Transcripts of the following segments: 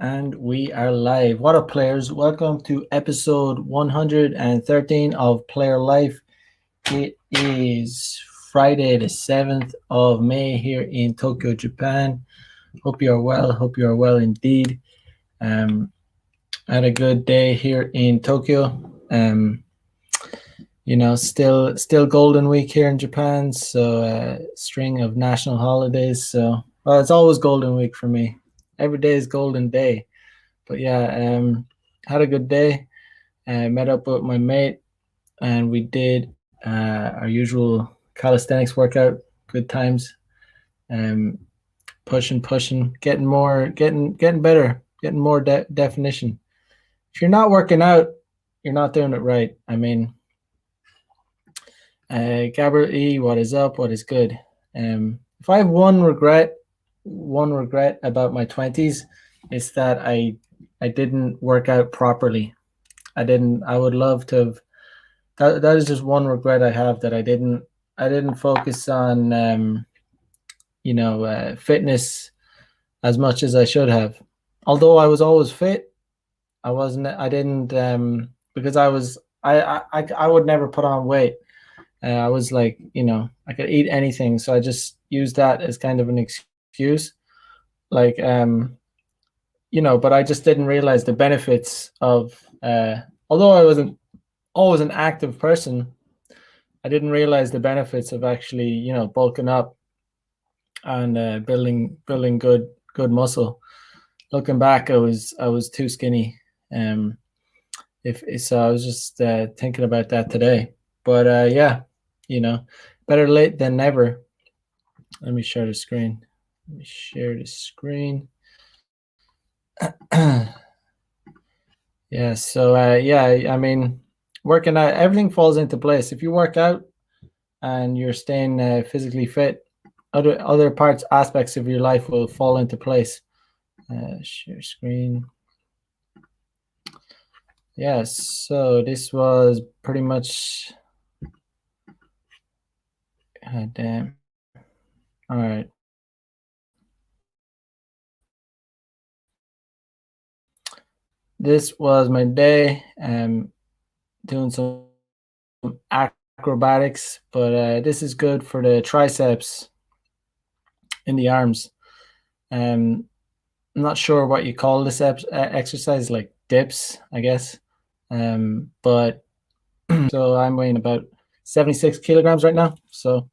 And we are live. What up, players? Welcome to episode 113 of Player Life. It is Friday, the 7th of May here in Tokyo, Japan. Hope you are well. Hope you are well indeed. I had a good day here in Tokyo. Still Golden Week here in Japan. So, string of national holidays. So, well, it's always Golden Week for me. Every day is Golden Day. But yeah, had a good day. Met up with my mate, and we did our usual calisthenics workout. Good times. Um, pushing, getting better, getting more definition. If you're not working out, you're not doing it right. I mean, Gabriel E, what is up? What is good? If I have one regret about my 20s, it's that I didn't work out properly. I would love to have. That is just one regret I have, that I didn't focus on fitness as much as I should have. Although I was always fit, I wasn't. I didn't because I would never put on weight. I was like, I could eat anything, so I just used that as kind of an excuse. Like, but I just didn't realize the benefits of. Although I wasn't always an active person, I didn't realize the benefits of actually, bulking up and building good muscle. Looking back, I was too skinny. If so, I was just thinking about that today. But yeah, better late than never. Let me share the screen. Yeah. So yeah, I mean, working out, everything falls into place. If you work out and you're staying physically fit, other aspects of your life will fall into place. Share screen. Yes, so this was pretty much. God damn. All right. This was my day. Doing some acrobatics, but this is good for the triceps in the arms. I'm not sure what you call this exercise, like dips, I guess. But so I'm weighing about 76 kilograms right now. So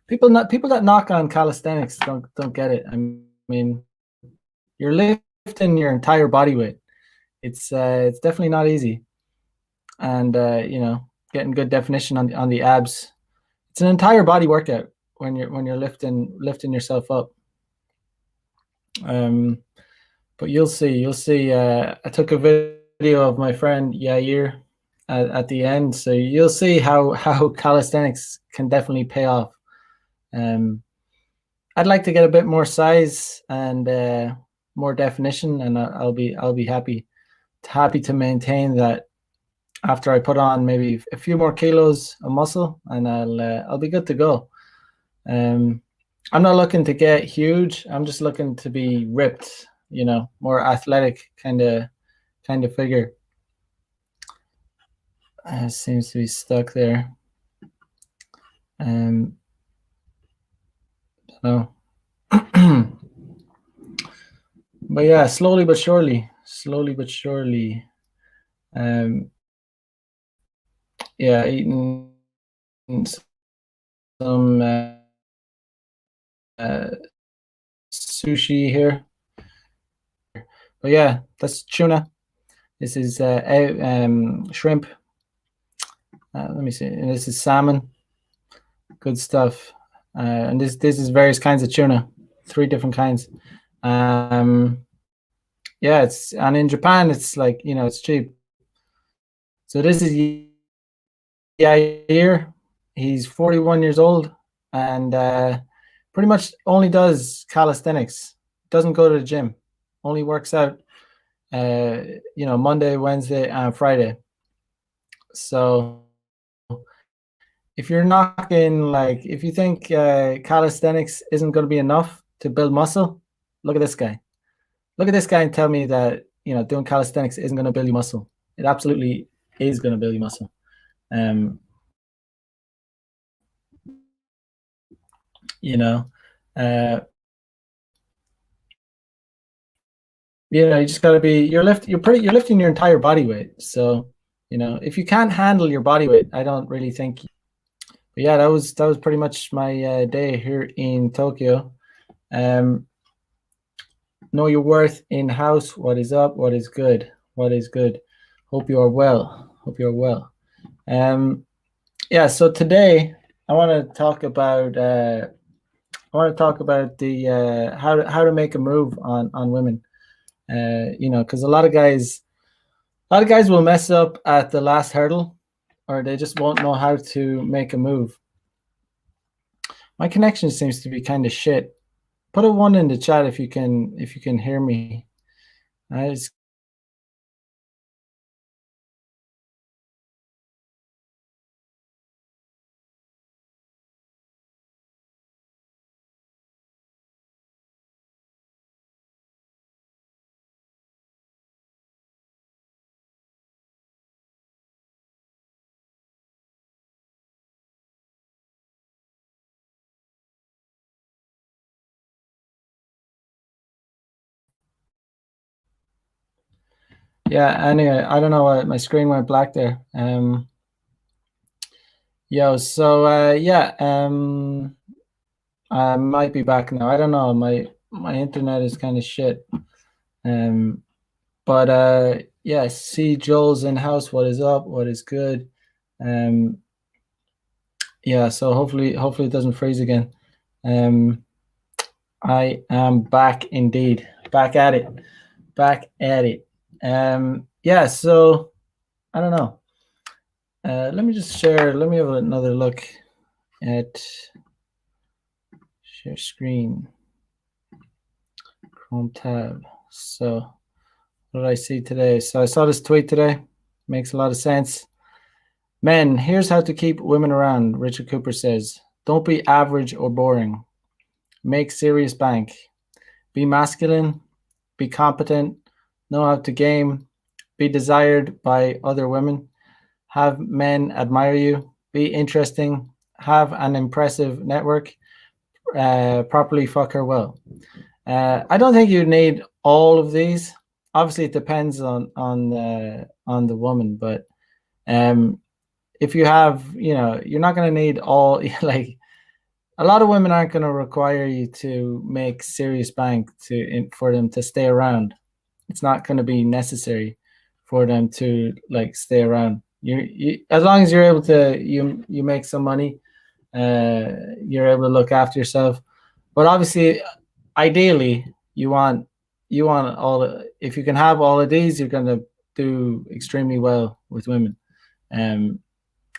people that knock on calisthenics don't get it. I mean, you're lifting your entire body weight. It's definitely not easy, and getting good definition on the abs. It's an entire body workout when you're lifting yourself up. But you'll see. I took a video of my friend Yair at the end, so you'll see how calisthenics can definitely pay off. I'd like to get a bit more size and more definition, and I'll be happy to maintain that after I put on maybe a few more kilos of muscle, and I'll be good to go. I'm not looking to get huge. I'm just looking to be ripped, more athletic kind of figure. Seems to be stuck there. So, but yeah, slowly but surely. Yeah, eating some sushi here. But yeah, that's tuna. This is shrimp. Let me see. And this is salmon. Good stuff. And this is various kinds of tuna, 3 different kinds. Yeah, and in Japan it's like, it's cheap. So this is Yair. He's 41 years old and pretty much only does calisthenics. Doesn't go to the gym. Only works out Monday, Wednesday, and Friday. So if you're if you think calisthenics isn't going to be enough to build muscle, look at this guy. look at this guy and tell me that doing calisthenics isn't going to build you muscle. It absolutely is going to build you muscle. Um, you know, uh, you just got to be. You're lifting your entire body weight. So if you can't handle your body weight, I don't really think. But yeah, that was pretty much my day here in Tokyo. Know your worth in house. What is up? What is good? What is good? Hope you are well. Hope you are well. Yeah. So today I want to talk about the how to make a move on women. Because a lot of guys will mess up at the last hurdle, or they just won't know how to make a move. My connection seems to be kind of shit. Put a one in the chat if you can hear me. I just Yeah, anyway, I don't know why my screen went black there. So yeah, I might be back now. I don't know. My internet is kind of shit. But yeah, see Joel's in house. What is up? What is good? Yeah, so hopefully it doesn't freeze again. I am back indeed. Back at it. Back at it. Yeah, so I don't know. Let me just share. Let me have another look at share screen, Chrome tab. So what did I see today? So I saw this tweet today. Makes a lot of sense. Men, here's how to keep women around, Richard Cooper says. Don't be average or boring. Make serious bank. Be masculine. Be competent. Know how to game. Be desired by other women. Have men admire you. Be interesting. Have an impressive network. Properly fuck her well. I don't think you need all of these. Obviously, it depends on the woman, but if you have, you're not going to need all. Like a lot of women aren't going to require you to make serious bank for them to stay around. It's not going to be necessary for them to like stay around. As long as you're able to you make some money, you're able to look after yourself. But obviously, ideally, you want all. If you can have all of these, you're going to do extremely well with women.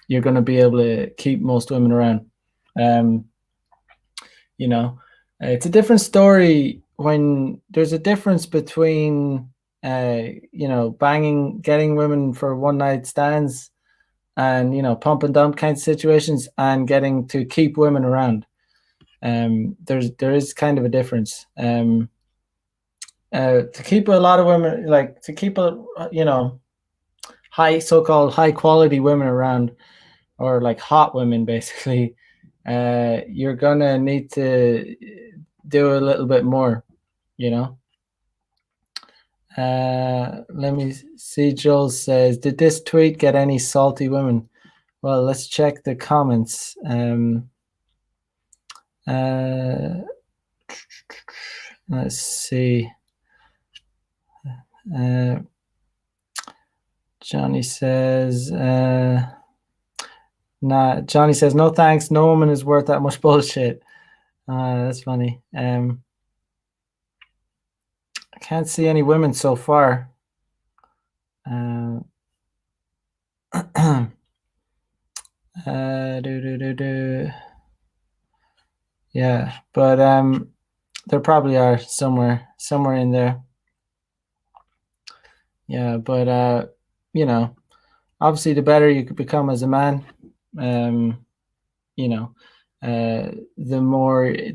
You're going to be able to keep most women around. Um, it's a different story when there's a difference between getting women for one night stands and pump and dump kind of situations and getting to keep women around. There is kind of a difference. To keep a lot of women, like to keep so-called high quality women around, or like hot women basically, you're gonna need to do a little bit more. Let me see. Joel says, did this tweet get any salty women? Well, let's check the comments. Let's see. Johnny says, Johnny says, no thanks. No woman is worth that much bullshit. That's funny. I can't see any women so far. Yeah, but there probably are somewhere in there. Yeah, but obviously the better you could become as a man, the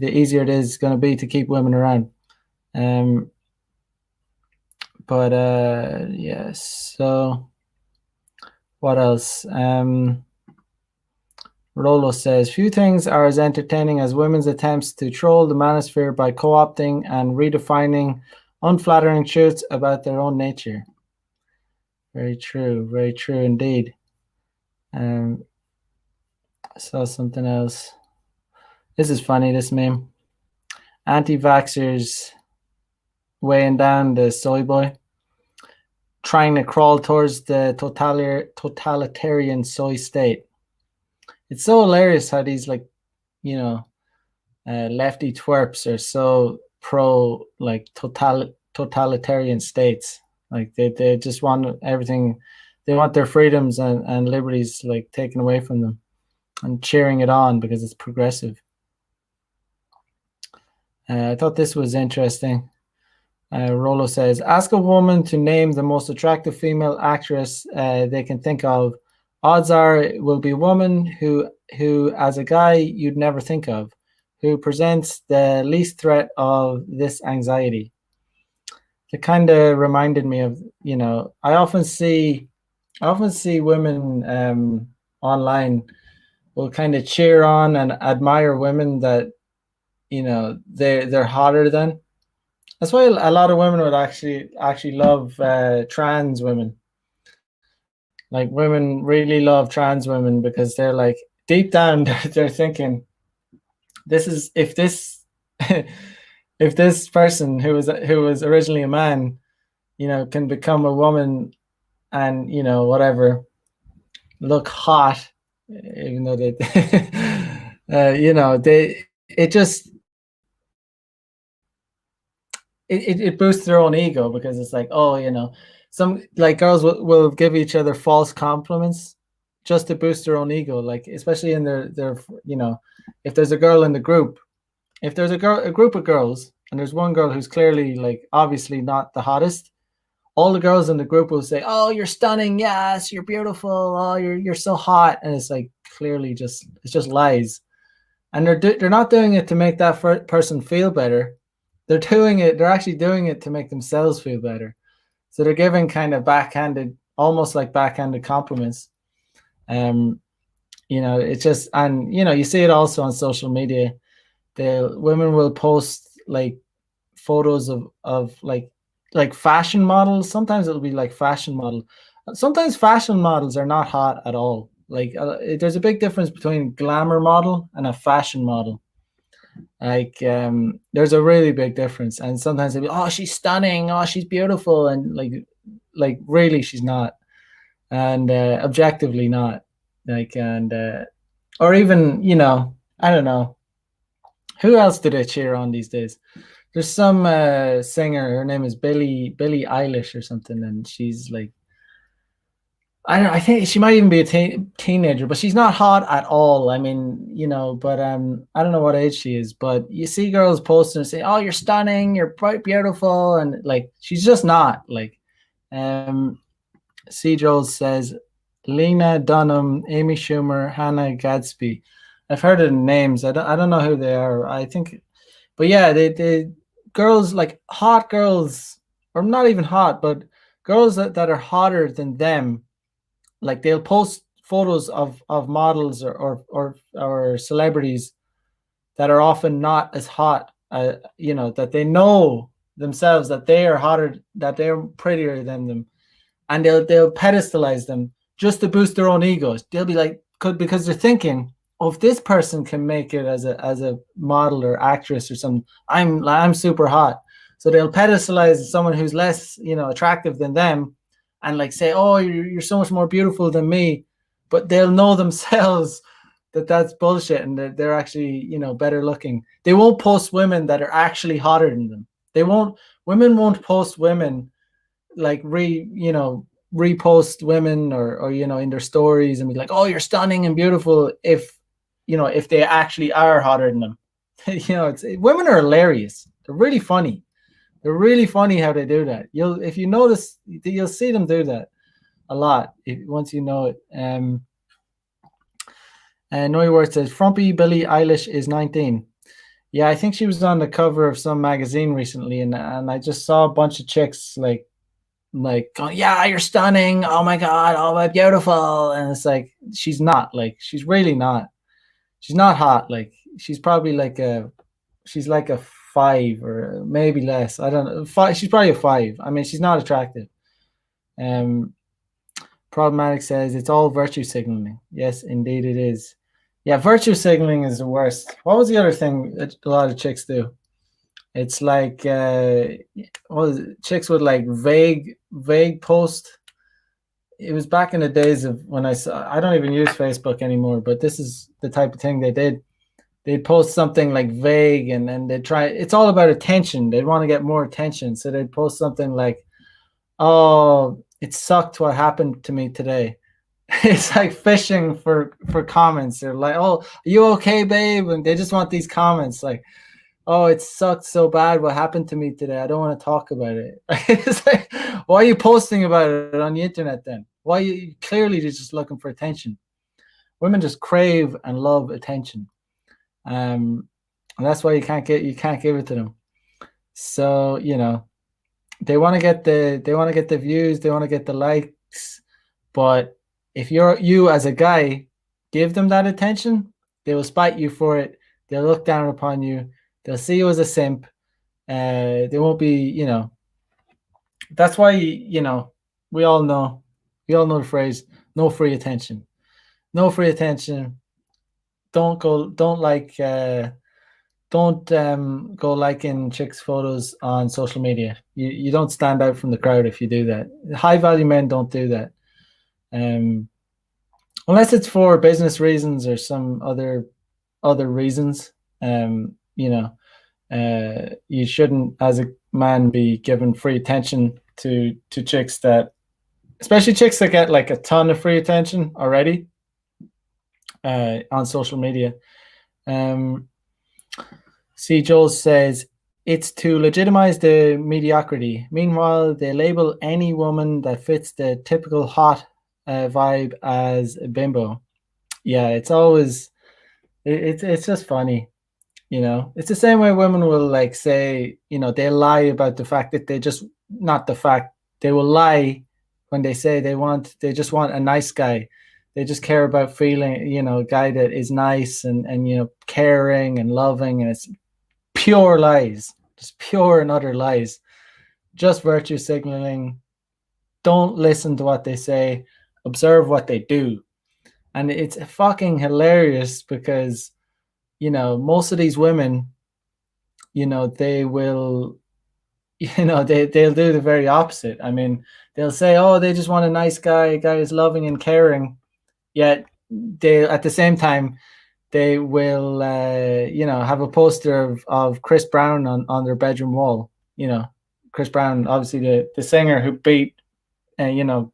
easier it is going to be to keep women around. But yes. So what else? Rolo says, few things are as entertaining as women's attempts to troll the manosphere by co-opting and redefining unflattering truths about their own nature. Very true indeed. I saw something else. This is funny, this meme. Anti-vaxxers weighing down the soy boy, trying to crawl towards the totalitarian soy state. It's so hilarious how these, like, you know, lefty twerps are so pro, like, totalitarian states. Like, they just want everything. They want their freedoms and liberties, like, taken away from them, and cheering it on because it's progressive. I thought this was interesting. Rolo says, ask a woman to name the most attractive female actress they can think of. Odds are it will be a woman who, as a guy, you'd never think of, who presents the least threat of this anxiety. It kind of reminded me of, I often see women online will kind of cheer on and admire women that, they're hotter than. That's why a lot of women would actually love trans women. Like, women really love trans women because they're like, deep down they're thinking, this is if this if this person who was originally a man, can become a woman and, whatever, look hot, even though they they it just it boosts their own ego, because it's like, oh, some, like, girls will give each other false compliments just to boost their own ego, like, especially in their if there's a girl in the group, if there's a group of girls and there's one girl who's clearly, like, obviously not the hottest, all the girls in the group will say, oh, you're stunning, yes, you're beautiful, oh, you're so hot, and it's like, clearly it's just lies. And they're not doing it to make that person feel better. They're actually doing it to make themselves feel better. So they're giving kind of almost like backhanded compliments. It's just, and you see it also on social media. The women will post, like, photos of like fashion models. Sometimes it'll be like fashion model. Sometimes fashion models are not hot at all. Like, there's a big difference between glamour model and a fashion model. Like, there's a really big difference, and sometimes they'll be, oh, she's stunning, oh, she's beautiful, and like really she's not, and objectively not, like, and or even, I don't know, who else do they cheer on these days? There's some singer, her name is Billie Eilish or something, and she's like, I don't know, I think she might even be a teenager, but she's not hot at all. I mean, but I don't know what age she is, but you see girls posting and say, "Oh, you're stunning, you're beautiful," and, like, she's just not. Like, C. Joel says, Lena Dunham, Amy Schumer, Hannah Gadsby. I've heard of the names. I don't know who they are. I think, but yeah, they girls, like, hot girls, or not even hot, but girls that are hotter than them. Like, they'll post photos of models or celebrities that are often not as hot, that they know themselves that they are hotter, that they're prettier than them, and they'll pedestalize them just to boost their own egos. They'll be like, because they're thinking, oh, if this person can make it as a model or actress or something, I'm super hot. So they'll pedestalize someone who's less, attractive than them, and, like, say, oh, you're so much more beautiful than me, but they'll know themselves that that's bullshit, and that they're actually, better looking. They won't post women that are actually hotter than them. Women won't post women, like, repost women or in their stories and be like, oh, you're stunning and beautiful, if they actually are hotter than them. Women are hilarious. They're really funny. They're really funny how they do that. If you notice, you'll see them do that a lot once you know it. And Neuwirth says, Frumpy Billie Eilish is 19. Yeah, I think she was on the cover of some magazine recently, and I just saw a bunch of chicks, like, like going, yeah, you're stunning. Oh my God. Oh my beautiful. And it's like, she's not like, she's really not. She's not hot. Like she's probably like she's like a 5 or maybe less. I don't know. Five, she's probably a 5. I mean, she's not attractive. Um, Problematic says it's all virtue signaling. Yes, indeed it is. Yeah, virtue signaling is the worst. What was the other thing that a lot of chicks do? It's like what is it? Chicks would like vague post. It was back in the days of when I saw. I don't even use Facebook anymore, but this is the type of thing they did. They'd post something like vague, and then they'd try. It's all about attention. They'd want to get more attention, so they'd post something like, "Oh, it sucked what happened to me today." It's like fishing for comments. They're like, "Oh, are you okay, babe?" And they just want these comments like, "Oh, it sucked so bad what happened to me today. I don't want to talk about it." It's like, why are you posting about it on the internet then? Why are you clearly just looking for attention? Women just crave and love attention. And that's why you can't give it to them. So, they want to get the views, they want to get the likes, but if you as a guy give them that attention, they will spite you for it. They'll look down upon you. They'll see you as a simp. They won't be, that's why, we all know, the phrase, no free attention. No free attention. Don't go liking chicks' photos on social media. You don't stand out from the crowd if you do that. High value men don't do that. Um, Unless it's for business reasons or some other reasons. You shouldn't, as a man, be given free attention to chicks that, especially chicks that get like a ton of free attention already on social media. C. Joel says it's to legitimize the mediocrity. Meanwhile, they label any woman that fits the typical hot vibe as a bimbo. Yeah, it's always it's just funny. It's the same way women will like say, they lie about the fact that they just not the fact they will lie when they say they just want a nice guy. They just care about feeling, a guy that is nice and caring and loving, and it's pure lies, just pure and utter lies, just virtue signaling. Don't listen to what they say, observe what they do. And it's fucking hilarious because, most of these women, they will, they'll do the very opposite. I mean, they'll say, oh, they just want a nice guy, a guy who's loving and caring. Yet they, at the same time, they will, have a poster of Chris Brown on their bedroom wall. Chris Brown, obviously the singer who beat Rihanna,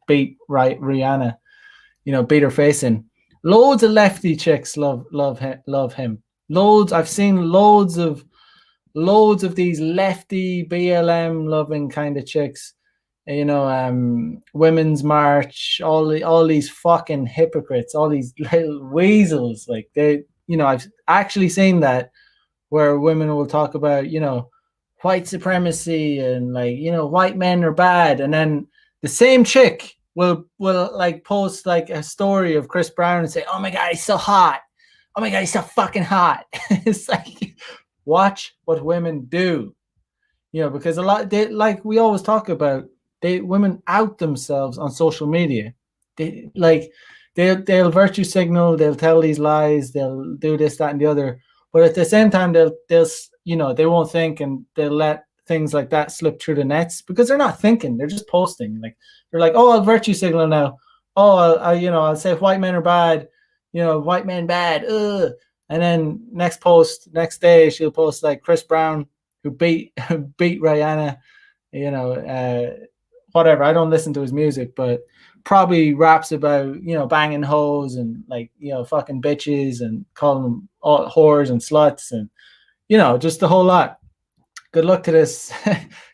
beat her face in. Loads of lefty chicks love him. Loads. I've seen loads of these lefty BLM loving kind of chicks. Women's March, all these fucking hypocrites, all these little weasels. Like I've actually seen that where women will talk about, white supremacy and like, white men are bad. And then the same chick will like post like a story of Chris Brown and say, oh my God, he's so hot. Oh my God, he's so fucking hot. It's like, watch what women do. Because a lot, they, like we always talk about, women out themselves on social media. They'll virtue signal, they'll tell these lies, they'll do this, that, and the other. But at the same time, they'll they won't think, and they'll let things like that slip through the nets because they're not thinking, they're just posting. Like they're like, oh, I'll virtue signal now. Oh, I'll say white men are bad. White men bad. Ugh. And then next next day, she'll post like Chris Brown who beat Rihanna. Whatever. I don't listen to his music, but probably raps about banging hoes and like fucking bitches and calling them all whores and sluts and just the whole lot. Good luck to this.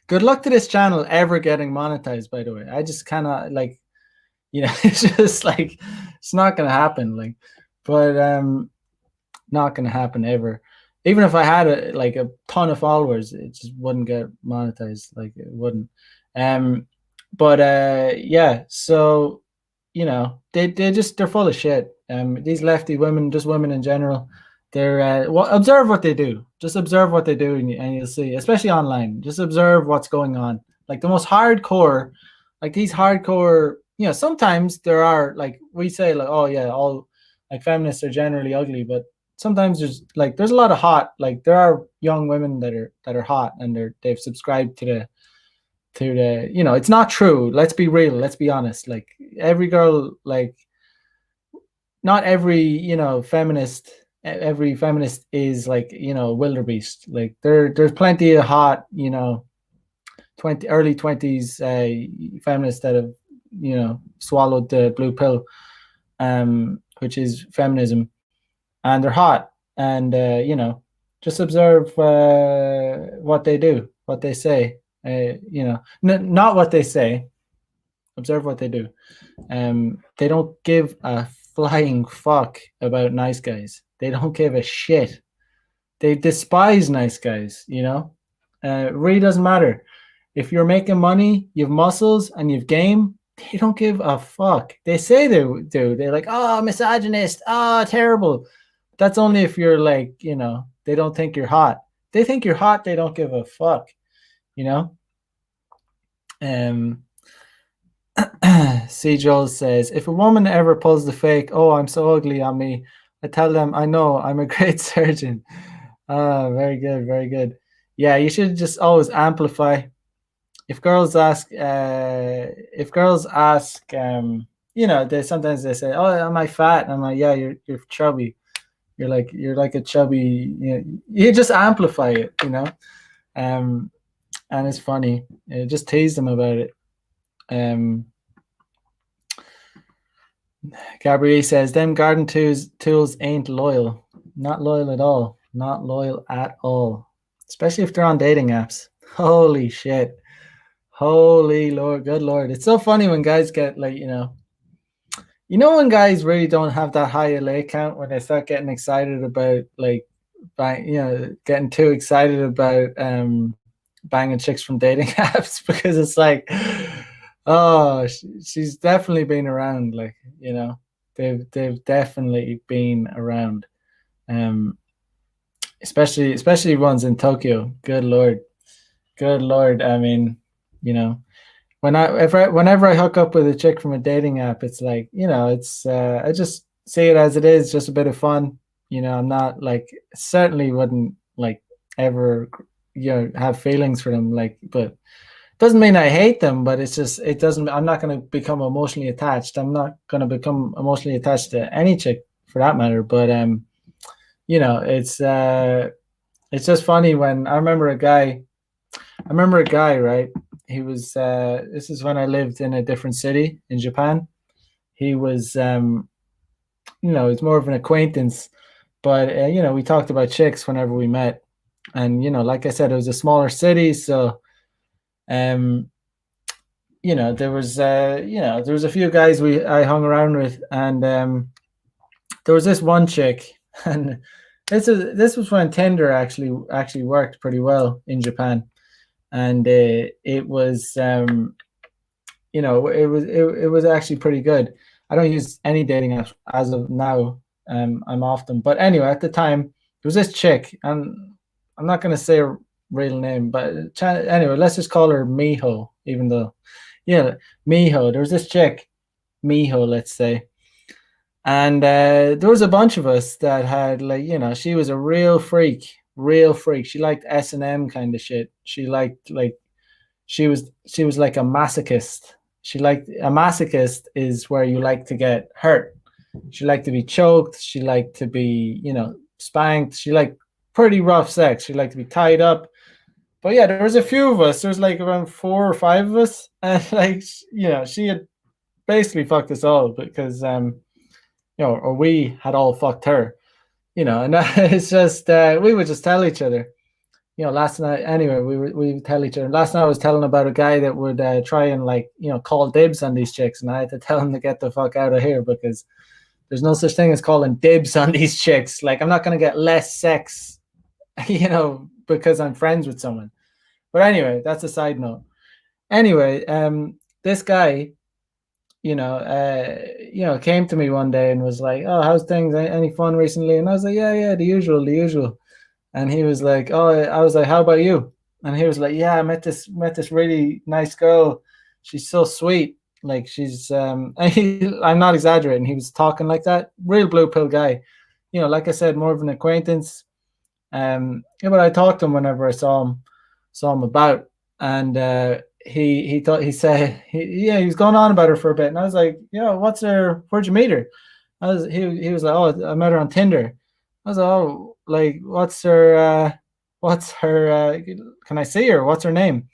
Good luck to this channel ever getting monetized. By the way, I just kind of like, it's just like it's not gonna happen. Like, but not gonna happen ever. Even if I had a ton of followers, it just wouldn't get monetized. Like it wouldn't. But yeah, so they're full of shit. These lefty women, just women in general, they're observe what they do. Just observe what they do, and you'll see, especially online. Just observe what's going on. Like the most hardcore, like these hardcore. Sometimes there are, like we say, like, oh yeah, all like feminists are generally ugly, but sometimes there's a lot of hot. Like there are young women that are hot, and they've subscribed to the it's not true. Let's be real, let's be honest. Like every girl, like not every every feminist is like wildebeest. Like there's plenty of hot 20s feminists that have swallowed the blue pill, which is feminism, and they're hot. And just observe what they do, what they say. Not what they say. Observe what they do. They don't give a flying fuck about nice guys. They don't give a shit. They despise nice guys. It really doesn't matter. If you're making money, you've muscles, and you've game, they don't give a fuck. They say they do. They're like, oh, misogynist, oh, terrible. That's only if you're like, they don't think you're hot. They think you're hot. They don't give a fuck. You know. C. Joel says, if a woman ever pulls the fake, oh, I'm so ugly on me, I tell them, I know, I'm a great surgeon. Very good, very good. Yeah, you should just always amplify. If girls ask, they sometimes they say, oh, am I fat? And I'm like, yeah, you're chubby. You're like a chubby, you just amplify it, and it's funny. Just tease them about it. Gabrielle says, them garden tools ain't loyal. Not loyal at all. Not loyal at all. Especially if they're on dating apps. Holy shit. Holy Lord, good Lord. It's so funny when guys get like, when guys really don't have that high LA count, when they start getting excited about like, getting too excited about banging chicks from dating apps, because it's like, oh, she's definitely been around. Like, they've definitely been around. Especially ones in Tokyo. Good Lord. Good Lord. I mean, whenever I hook up with a chick from a dating app, it's like, it's I just see it as it is, just a bit of fun. I'm not like, certainly wouldn't like ever have feelings for them, like, but doesn't mean I hate them, but it's just, it doesn't, I'm not going to become emotionally attached. I'm not going to become emotionally attached to any chick for that matter. But it's just funny when I remember a guy, right? He was this is when I lived in a different city in Japan. He was it's more of an acquaintance, but we talked about chicks whenever we met. And like I said, it was a smaller city, so there was a few guys I hung around with, and there was this one chick, and this was when Tinder actually worked pretty well in Japan. And it was it was actually pretty good. I don't use any dating apps as of now. I'm off them, but anyway, at the time there was this chick, and I'm not going to say her real name, but anyway, let's just call her Miho, even though, Miho. There was this chick, Miho, let's say, and there was a bunch of us that had, like, she was a real freak. She liked S&M kind of shit. She liked, like, she was like a masochist. A masochist is where you like to get hurt. She liked to be choked. She liked to be, spanked. She liked pretty rough sex. She liked to be tied up. But yeah, there was a few of us. There was like around 4 or 5 of us, and like, she had basically fucked us all because or we had all fucked her. And it's just we would just tell each other. Last night, anyway, we would tell each other. Last night I was telling about a guy that would try and, like, call dibs on these chicks, and I had to tell him to get the fuck out of here, because there's no such thing as calling dibs on these chicks. Like, I'm not going to get less sex, because I'm friends with someone. But anyway, that's a side note. Anyway, this guy, came to me one day and was like, "Oh, how's things? Any fun recently?" And I was like, "Yeah, yeah, the usual, the usual." And he was like, "Oh," I was like, "How about you?" And he was like, "Yeah, I met this really nice girl. She's so sweet. Like she's I'm not exaggerating. He was talking like that. Real blue pill guy. Like I said, more of an acquaintance. Yeah, but I talked to him whenever I saw him about, and he thought he said he was going on about her for a bit, and I was like, "Yeah, what's her? Where'd you meet her?" He was like, "Oh, I met her on Tinder." I was like, "Oh, like what's her can I see her? What's her name?"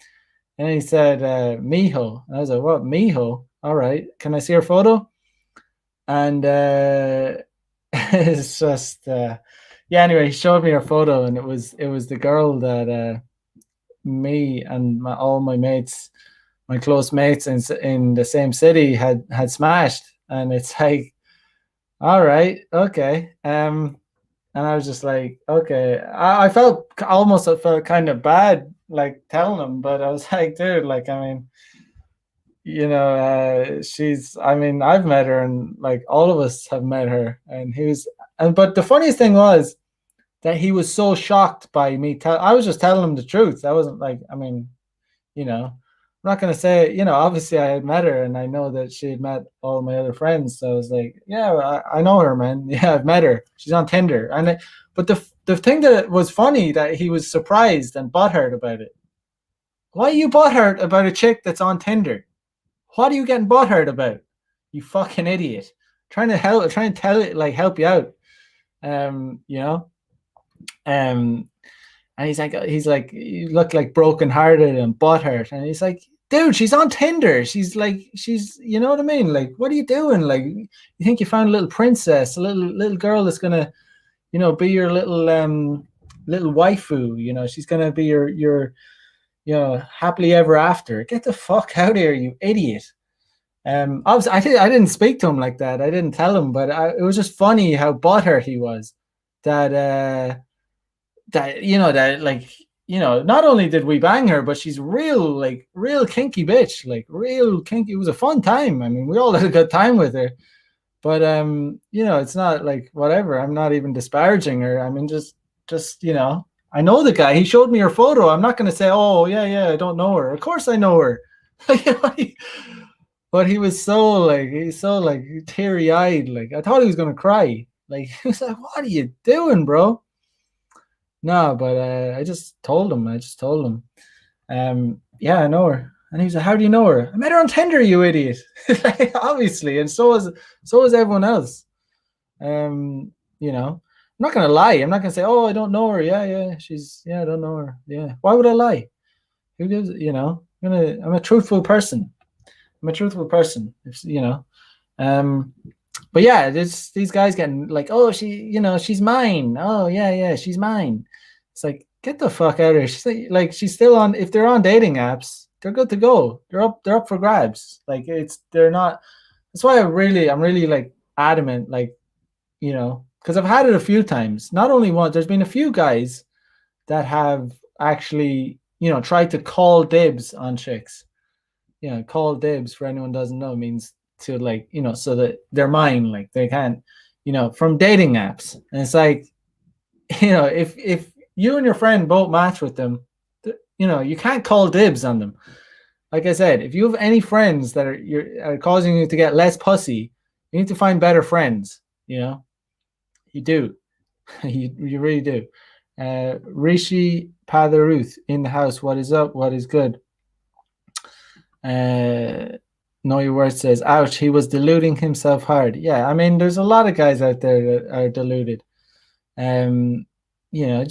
And he said, Miho. And I was like, "What, Miho? All right, can I see her photo?" And it's just yeah. Anyway, he showed me her photo, and it was the girl that me and all my mates, my close mates in the same city had smashed. And it's like, all right, okay. And I was just like, okay. I felt kind of bad, like telling him, but I was like, dude, like, I mean, I mean, I've met her, and like all of us have met her. And but the funniest thing was that he was so shocked by me. I was just telling him the truth. I wasn't like, I mean, I'm not gonna say, obviously I had met her, and I know that she had met all my other friends. So I was like, yeah, I know her, man. Yeah, I've met her. She's on Tinder. But the thing that was funny, that he was surprised and butthurt about it. Why are you butthurt about a chick that's on Tinder? What are you getting butthurt about? You fucking idiot. Trying to tell it, like, help you out. Um, you know? Um, and he's like, you look like brokenhearted and butthurt. And he's like, dude, she's on Tinder. You know what I mean? Like, what are you doing? Like, you think you found a little princess, a little girl that's gonna, be your little waifu. She's gonna be your happily ever after. Get the fuck out of here, you idiot. Obviously, I didn't speak to him like that. I didn't tell him, but it was just funny how butthurt he was. That like, not only did we bang her, but she's real kinky bitch, like real kinky. It was a fun time. I mean, we all had a good time with her. But it's not like whatever. I'm not even disparaging her. I mean, just I know the guy. He showed me her photo. I'm not going to say, oh yeah, yeah, I don't know her. Of course I know her. But he's so like teary eyed. Like I thought he was going to cry. Like he was like, "What are you doing, bro?" No, but I just told him. Yeah, I know her. And he was like, "How do you know her?" "I met her on Tinder, you idiot." Like, obviously, and so is everyone else. I'm not gonna lie. I'm not gonna say, "Oh, I don't know her." Yeah, yeah, I don't know her. Yeah, why would I lie? Who gives? I'm a truthful person. I'm a truthful person. Um, but yeah, these guys getting like, "Oh, she's mine." "Oh, yeah, yeah, she's mine." It's like, get the fuck out of here. She's still on. If they're on dating apps, they're good to go. They're up for grabs. Like they're not. That's why I'm really like adamant, like, because I've had it a few times. Not only once. There's been a few guys that have actually, tried to call dibs on chicks. Call dibs, for anyone who doesn't know, means to, like, so that they're mine, like they can't, from dating apps. And it's like, if you and your friend both match with them, you can't call dibs on them. Like I said, if you have any friends that are causing you to get less pussy, you need to find better friends. You do. you really do. Rishi Padaruth in the house. What is up? What is good? Know your words says, ouch, he was deluding himself hard. Yeah, I mean, there's a lot of guys out there that are deluded. You're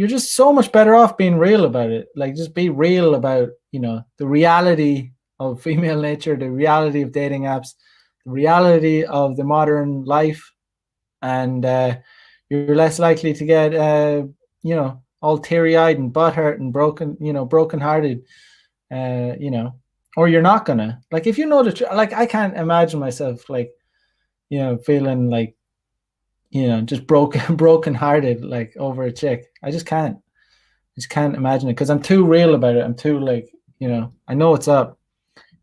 just so much better off being real about it. Like, just be real about, the reality of female nature, the reality of dating apps, the reality of the modern life. And you're less likely to get, all teary-eyed and butthurt and broken-hearted, or you're not gonna. Like, if you know like, I can't imagine myself, like, feeling like, just broken-hearted, like, over a chick. I just can't imagine it, because I'm too real about it. I'm too, like, I know what's up.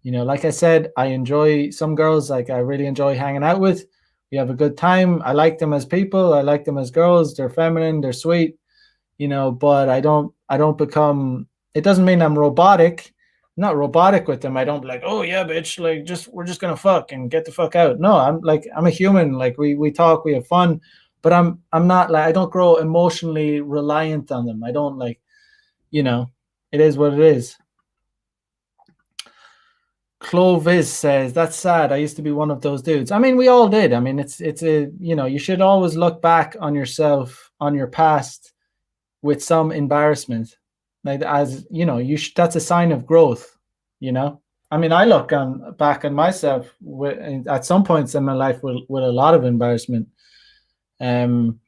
Like I said, I enjoy some girls, like I really enjoy hanging out with. We have a good time. I like them as people. I like them as girls. They're feminine. They're sweet. But I don't become. It doesn't mean I'm robotic. I'm not robotic with them. I don't be like, oh yeah, bitch, like we're just gonna fuck and get the fuck out. No, I'm a human. Like we talk, we have fun, but I'm not like I don't grow emotionally reliant on them. I don't like, you know, it is what it is. Clovis says, that's sad. I used to be one of those dudes. I mean, we all did. I mean, it's a, you should always look back on yourself, on your past with some embarrassment. Like, as that's a sign of growth, you know? I mean, I look on back on myself at some points in my life with a lot of embarrassment. Um,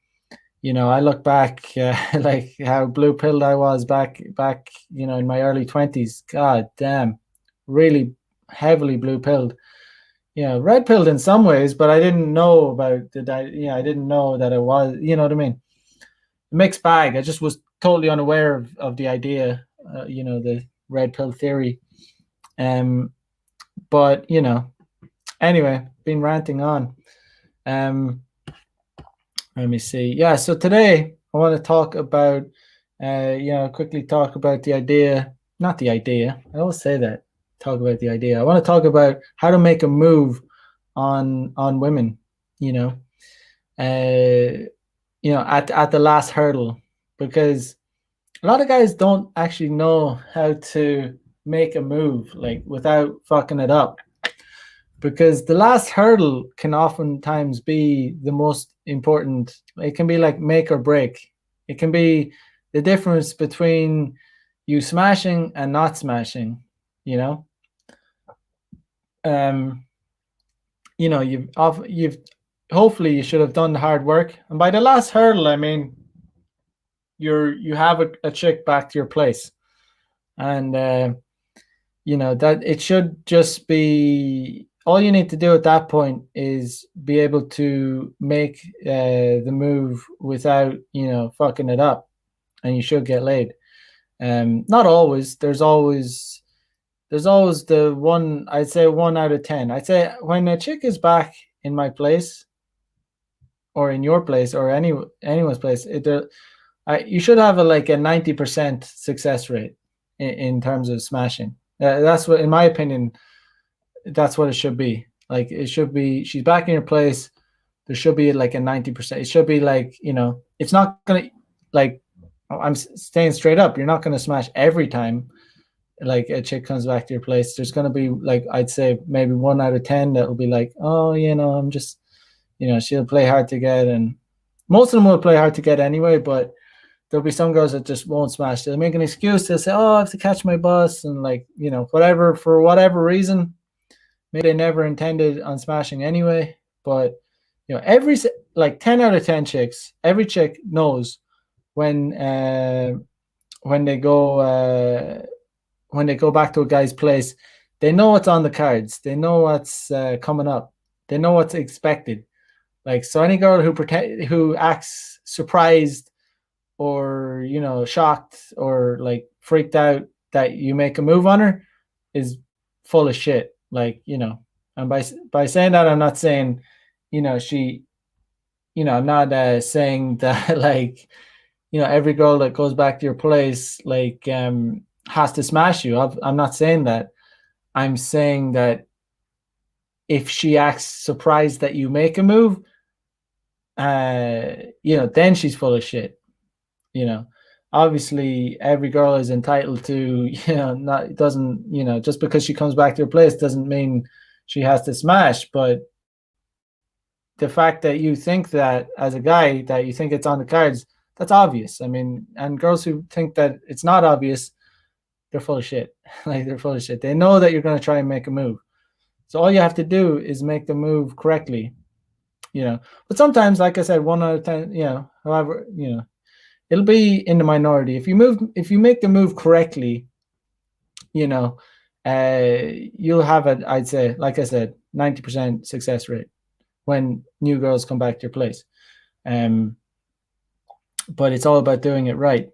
I look back like how blue pilled I was back, in my early 20s. God damn, really heavily blue pilled. Red pilled in some ways, but I didn't know about I didn't know that it was, you know what I mean? Mixed bag. I just was totally unaware of the idea, the red pill theory. But anyway, been ranting on. Let me see. Yeah, so today I want to talk about, quickly talk about the idea, not the idea. I always say that. Talk about the idea. I want to talk about how to make a move on women. You know, at the last hurdle, because a lot of guys don't actually know how to make a move like without fucking it up, because the last hurdle can oftentimes be the most important. It can be like make or break. It can be the difference between you smashing and not smashing, you know. um you've hopefully you should have done the hard work, and by the last hurdle I mean you have a chick back to your place, and that it should just be all you need to do at that point is be able to make the move without fucking it up, and you should get laid. Not always. There's always the one. I'd say 1 out of 10. I'd say when a chick is back in my place or in your place or anyone's place, you should have like a 90% success rate in terms of smashing. That's what, in my opinion, that's what it should be. Like it should be, she's back in your place. There should be like a 90%. It should be like, it's not gonna, like, I'm staying straight up. You're not gonna smash every time. Like a chick comes back to your place. There's gonna be like, I'd say maybe 1 out of 10 that'll be like, oh, I'm just, she'll play hard to get, and most of them will play hard to get anyway. But there'll be some girls that just won't smash. They'll make an excuse. They'll say, oh, I have to catch my bus, and like, whatever, for whatever reason. Maybe they never intended on smashing anyway, but every like 10 out of 10 chicks, every chick knows when when they go when they go back to a guy's place, they know what's on the cards. They know what's coming up. They know what's expected. Like, so any girl who acts surprised or shocked or like freaked out that you make a move on her is full of shit. Like, and by saying that, I'm not saying she, I'm not saying that like every girl that goes back to your place like has to smash you. I'm not saying that. I'm saying that if she acts surprised that you make a move, then she's full of shit. Obviously every girl is entitled to, not doesn't, just because she comes back to her place doesn't mean she has to smash. But the fact that you think that as a guy that you think it's on the cards, that's obvious. I mean, and girls who think that it's not obvious, they're full of shit. Like, they're full of shit. They know that you're going to try and make a move. So all you have to do is make the move correctly, but sometimes, like I said, 1 out of 10, however, it'll be in the minority. If you make the move correctly, you'll have it, I'd say, like I said, 90% success rate when new girls come back to your place. But it's all about doing it right.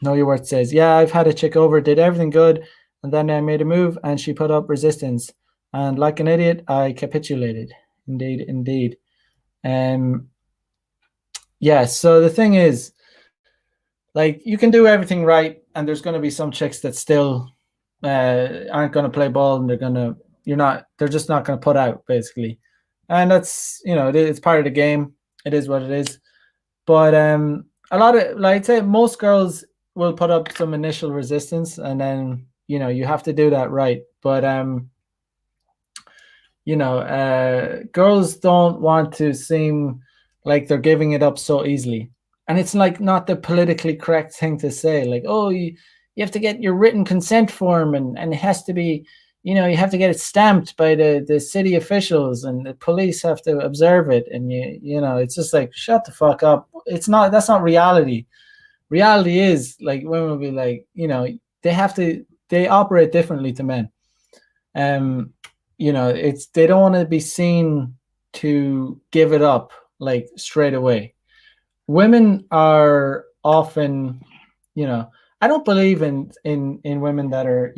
Know Your Worth says, yeah, I've had a chick over, did everything good, And then I made a move, and she put up resistance. And like an idiot, I capitulated. Indeed, indeed. Um, yeah. So the thing is, like, you can do everything right, and there's going to be some chicks that still aren't going to play ball, and they're just not going to put out, basically. And that's, it's part of the game. It is what it is. But a lot of, like, I'd say most girls will put up some initial resistance, and then you have to do that right. But girls don't want to seem like they're giving it up so easily. And it's like not the politically correct thing to say, like, oh, you have to get your written consent form, and it has to be, you have to get it stamped by the city officials, and the police have to observe it. And it's just like, shut the fuck up. That's not reality. Reality is, like, women will be like, they operate differently to men. They don't want to be seen to give it up like straight away. Women are often, I don't believe in women that are,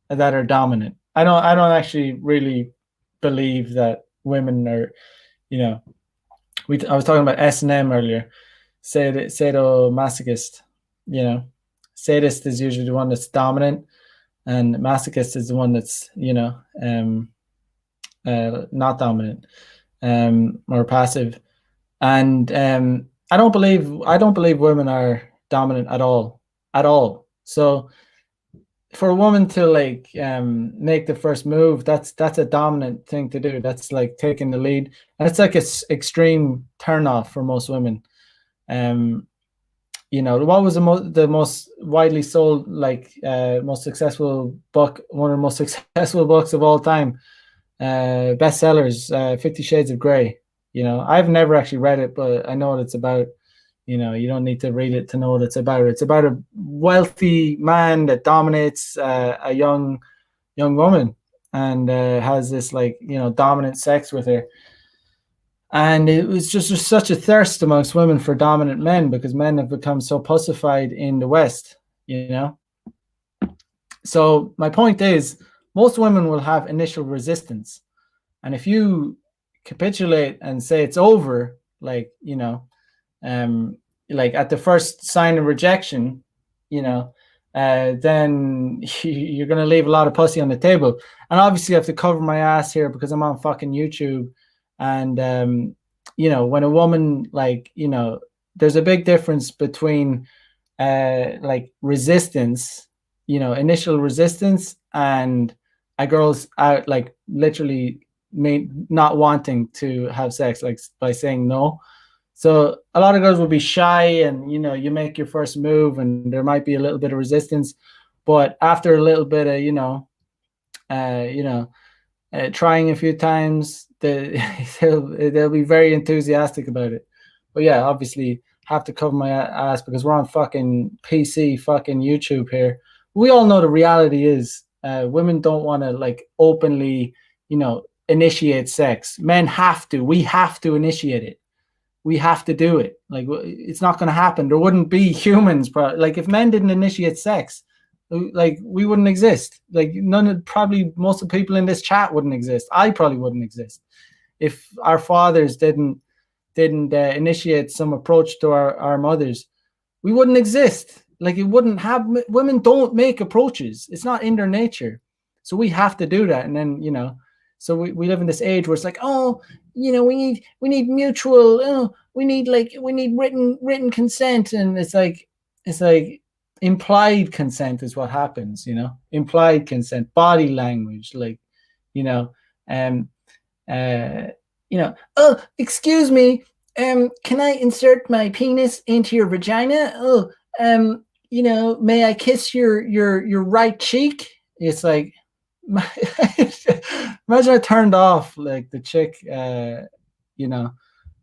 that are dominant. I don't actually really believe that women are, you know, I was talking about S&M earlier. Sadomasochist, sadist is usually the one that's dominant, and masochist is the one that's, not dominant, or passive. And I don't believe women are dominant at all. So for a woman to, like, make the first move, that's a dominant thing to do. That's like taking the lead, and it's like a extreme turn off for most women. Um, what was the most widely sold, like, most successful book, one of the most successful books of all time, bestsellers, 50 Shades of Grey. I've never actually read it, but I know what it's about. You don't need to read it to know what it's about. It's about a wealthy man that dominates a young woman, and has this, like, dominant sex with her. And it was just such a thirst amongst women for dominant men, because men have become so pussified in the West. So my point is, most women will have initial resistance. And if you capitulate and say it's over, like, like at the first sign of rejection, then you're going to leave a lot of pussy on the table. And obviously I have to cover my ass here because I'm on fucking YouTube. And, when a woman, like, there's a big difference between, like, resistance, initial resistance, and a girl's out, like, literally not wanting to have sex, like, by saying no. So a lot of girls will be shy, and you make your first move, and there might be a little bit of resistance, but after a little bit of trying a few times, they'll be very enthusiastic about it. But yeah, obviously have to cover my ass because we're on fucking PC, fucking YouTube here. We all know the reality is, women don't want to, like, openly, initiate sex. Men have to. We have to initiate it. We have to do it. Like, it's not going to happen. There wouldn't be humans. Like, if men didn't initiate sex, like, we wouldn't exist. Like, probably most of the people in this chat wouldn't exist. I probably wouldn't exist if our fathers didn't initiate some approach to our mothers. We wouldn't exist. Like, it wouldn't have. Women don't make approaches. It's not in their nature. So we have to do that. And then, so we live in this age where it's like, oh, we need mutual, we need written consent. And it's like implied consent is what happens, implied consent, body language, like, oh, excuse me, can I insert my penis into your vagina? Oh, may I kiss your right cheek? It's like, imagine I turned off, like, the chick,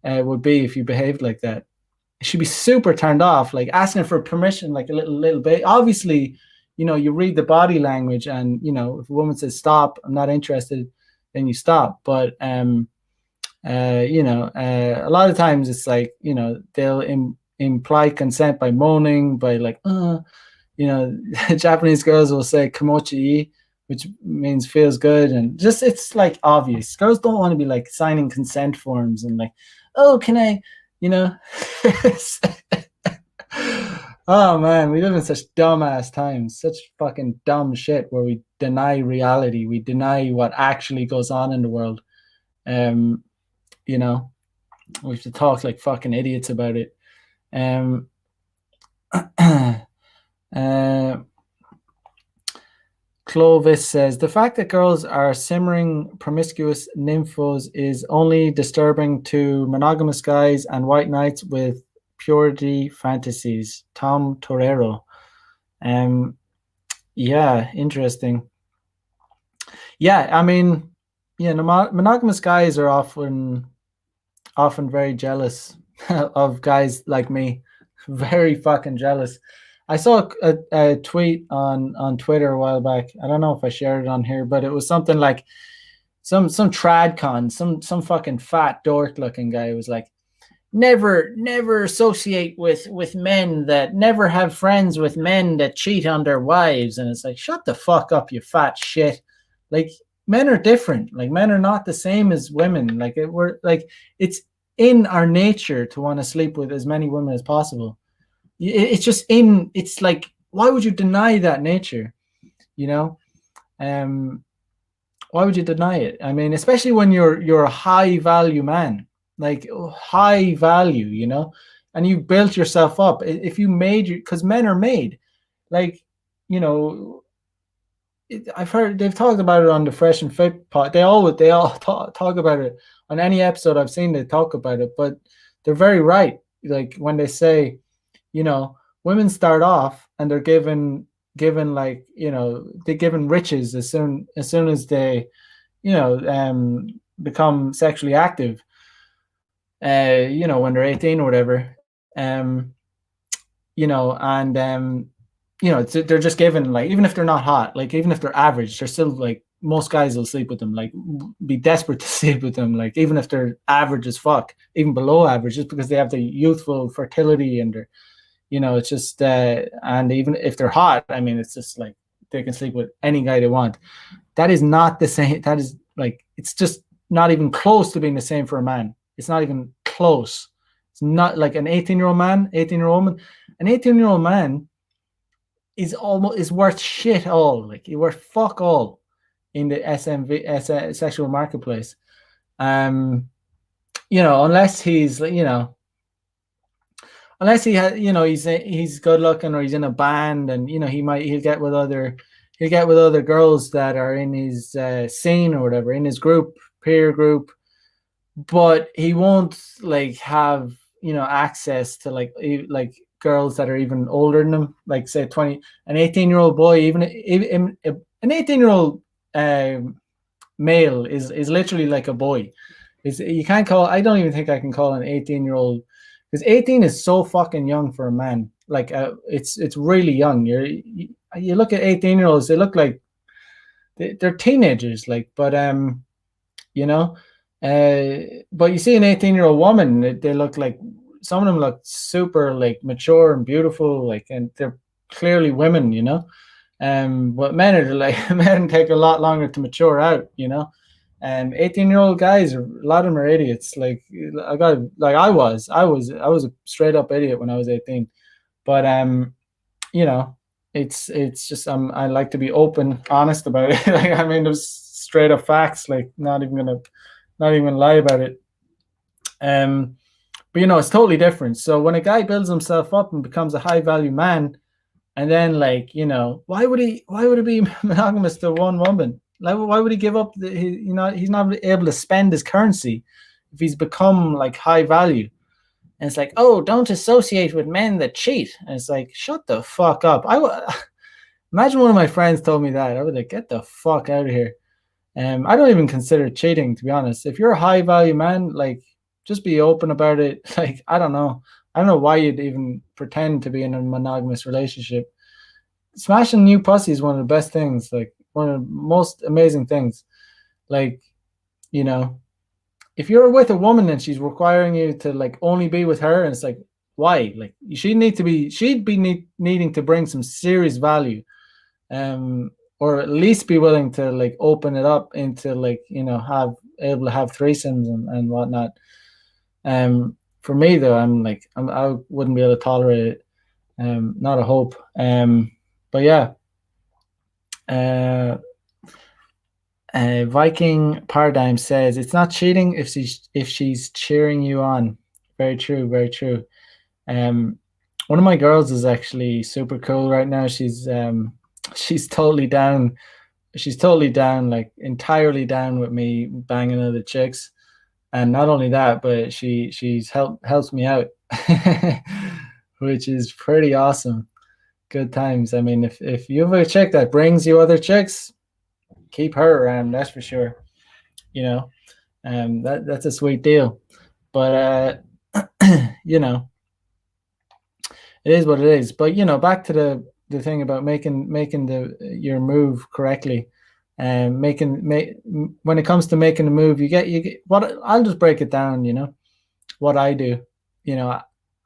would be if you behaved like that. She'd be super turned off, like asking for permission, like a little bit. Obviously, you read the body language, and if a woman says stop, I'm not interested, then you stop. But a lot of times it's like, they'll imply consent by moaning, by like, you know, Japanese girls will say "kimochi," which means feels good, and just it's like obvious. Girls don't want to be like signing consent forms and like, oh, can I, you know? Oh man, we live in such dumbass times, such fucking dumb shit where we deny reality, we deny what actually goes on in the world. Um, you know, we have to talk like fucking idiots about it. Um, uh, Clovis says the fact that girls are simmering promiscuous nymphos is only disturbing to monogamous guys and white knights with purity fantasies. Tom Torero. Um, yeah, interesting. Yeah, I mean, yeah, monogamous guys are often very jealous of guys like me. Very fucking jealous. I saw a tweet on Twitter a while back. I don't know if I shared it on here, but it was something like some trad con, some fucking fat dork looking guy was like, never associate with men that never have friends with men that cheat on their wives. And it's like, shut the fuck up, you fat shit. Like, men are different. Like, men are not the same as women. Like, we're like, it's in our nature to want to sleep with as many women as possible. It's just in, it's like, why would you deny that nature, you know? um why would you deny it? I mean, especially when you're a high value man, like high value, you know, and you built yourself up. If you made your, because men are made, like, you know, I've heard they've talked about it on the Fresh and Fit pod. They all talk about it on any episode I've seen. They talk about it, but they're very right. Like when they say, you know, women start off and they're given like, you know, they're given riches as soon as they, you know, become sexually active, you know, when they're 18 or whatever. um you know, and you know, they're just given, like, even if they're not hot, like even if they're average, they're still like, most guys will sleep with them, like be desperate to sleep with them, like even if they're average as fuck, even below average, just because they have the youthful fertility and they're, you know, it's just and even if they're hot, I mean, it's just like they can sleep with any guy they want. That is not the same. That is like, it's just not even close to being the same for a man. It's not even close. It's not like an 18-year-old man, 18-year-old woman. An 18-year-old man is worth shit all. Like, he's worth fuck all in the sexual marketplace. Um, you know, unless he's, you know, unless he has, you know, he's good looking or he's in a band, and you know, he'll get with other girls that are in his scene or whatever, in his group, peer group, but he won't like have, you know, access to like girls that are even older than him, like say 20, an 18-year-old boy, even an 18-year-old male is literally like a boy. You can't call, I don't even think I can call an 18-year-old, because 18 is so fucking young for a man. Like it's really young. You look at 18-year-olds, they look like they're teenagers, like, but you know, but you see an 18-year-old woman, they look like, some of them look super like mature and beautiful, like, and they're clearly women, you know. But men are like, men take a lot longer to mature out, you know. 18-year-old guys, a lot of them are idiots. Like, I was a straight up idiot when I was 18. But you know, it's just, I like to be open, honest about it. Like, I mean, there's straight up facts, like, not even lie about it. But you know, it's totally different. So when a guy builds himself up and becomes a high value man, and then, like, you know, why would he be monogamous to one woman? Like, why would he give up you know, he's not able to spend his currency if he's become like high value. And it's like, oh, don't associate with men that cheat. And it's like, shut the fuck up. Imagine one of my friends told me that. I would like, get the fuck out of here. I don't even consider cheating, to be honest. If you're a high value man, like, just be open about it. Like, I don't know. I don't know why you'd even pretend to be in a monogamous relationship. Smashing new pussy is one of the best things, like one of the most amazing things. Like, you know, if you're with a woman and she's requiring you to like only be with her, and it's like, why? Like she'd be needing to bring some serious value, um, or at least be willing to like open it up into like, have able to have threesomes and whatnot. For me though, I wouldn't be able to tolerate it. Not a hope. But yeah. Uh, Viking Paradigm says it's not cheating if she's cheering you on. Very true. Very true. Um, One of my girls is actually super cool right now. She's totally down. She's totally down, like entirely down with me banging other chicks. And not only that, but she's helps me out, which is pretty awesome. Good times. I mean, if you have a chick that brings you other chicks, keep her around. That's for sure. You know, that's a sweet deal. But you know, it is what it is. But back to the thing about making the your move correctly, and when it comes to making the move, you get what I'll just break it down. What I do.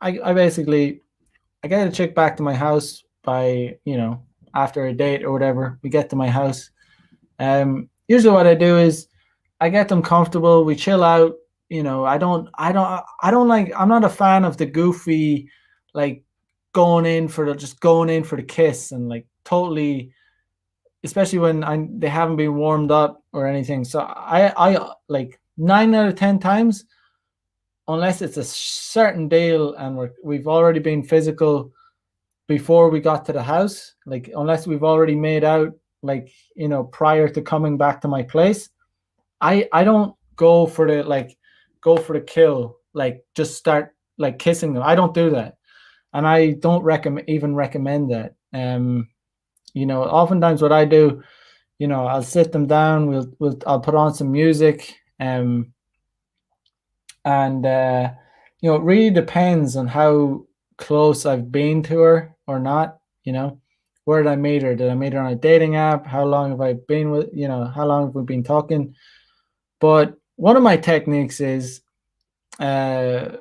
I basically I get a chick back to my house by after a date or whatever. We get to my house. Usually what I do is I get them comfortable. We chill out. I'm not a fan of the goofy, like going in for the kiss and like totally, especially when they haven't been warmed up or anything. So I like 9 out of 10 times, unless it's a certain deal and we've already been physical before we got to the house, like unless we've already made out, like prior to coming back to my place, I don't go for the kill, like just start like kissing them. I don't do that, and I don't recommend that. Oftentimes what I do, I'll sit them down. I'll put on some music, and it really depends on how close I've been to her or not. Where did I meet her? Did I meet her on a dating app? How long have I been with? How long have we been talking? But one of my techniques is, where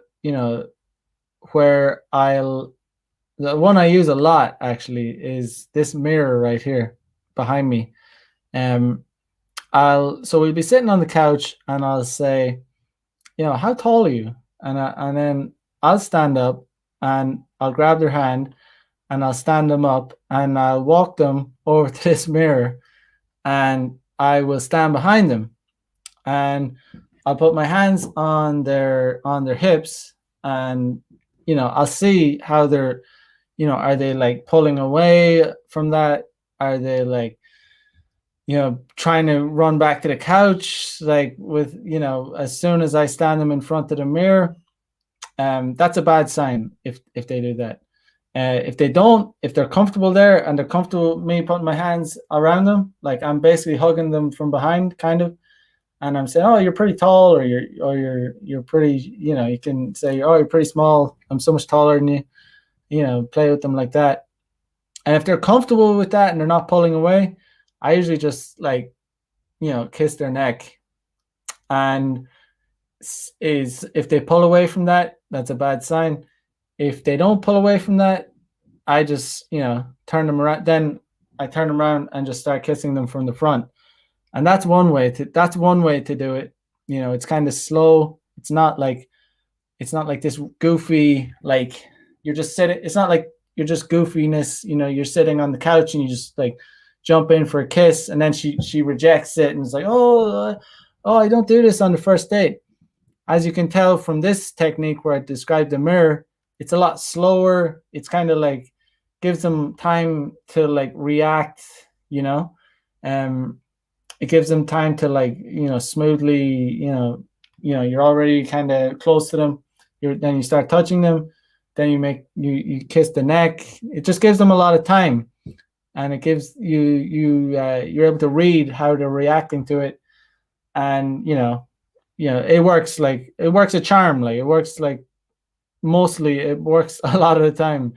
the one I use a lot actually is this mirror right here behind me. So we'll be sitting on the couch and I'll say, how tall are you? And then I'll stand up and I'll grab their hand and I'll stand them up and I'll walk them over to this mirror and I will stand behind them and I'll put my hands on their hips and I'll see how they're, are they like pulling away from that? Are they like, trying to run back to the couch, like with, as soon as I stand them in front of the mirror? That's a bad sign if they do that. If they don't, if they're comfortable there and they're comfortable with me putting my hands around them, like I'm basically hugging them from behind, kind of, and I'm saying, "Oh, you're pretty tall," or you're pretty, you can say, "Oh, you're pretty small. I'm so much taller than you." Play with them like that. And if they're comfortable with that and they're not pulling away, I usually just like, kiss their neck. And if they pull away from that, that's a bad sign. If they don't pull away from that, I just, turn them around. Then I turn them around and just start kissing them from the front. And that's one way to do it. It's kind of slow. It's not like this goofy, like you're just sitting. It's not like you're just goofiness. You're sitting on the couch and you just like jump in for a kiss, and then she rejects it and is like, oh, I don't do this on the first date. As you can tell from this technique where I described the mirror, it's a lot slower. It's kind of like gives them time to like react. It gives them time to like smoothly. You're already kind of close to them. Then you start touching them. Then you kiss the neck. It just gives them a lot of time, and it gives you're able to read how they're reacting to it, and it works a charm. Like it works like mostly it works a lot of the time.